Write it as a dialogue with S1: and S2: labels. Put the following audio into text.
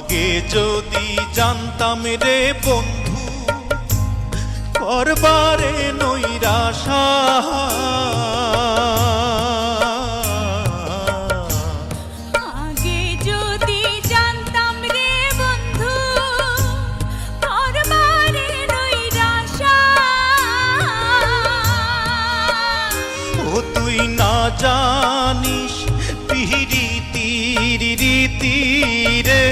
S1: আগে যদি জানতাম রে বন্ধু করবারে নৈরাশা,
S2: আগে যদি জানতাম রে বন্ধু করবারে নৈরাশা,
S1: ও তুই না জানিস পিরিতির রীতি রে।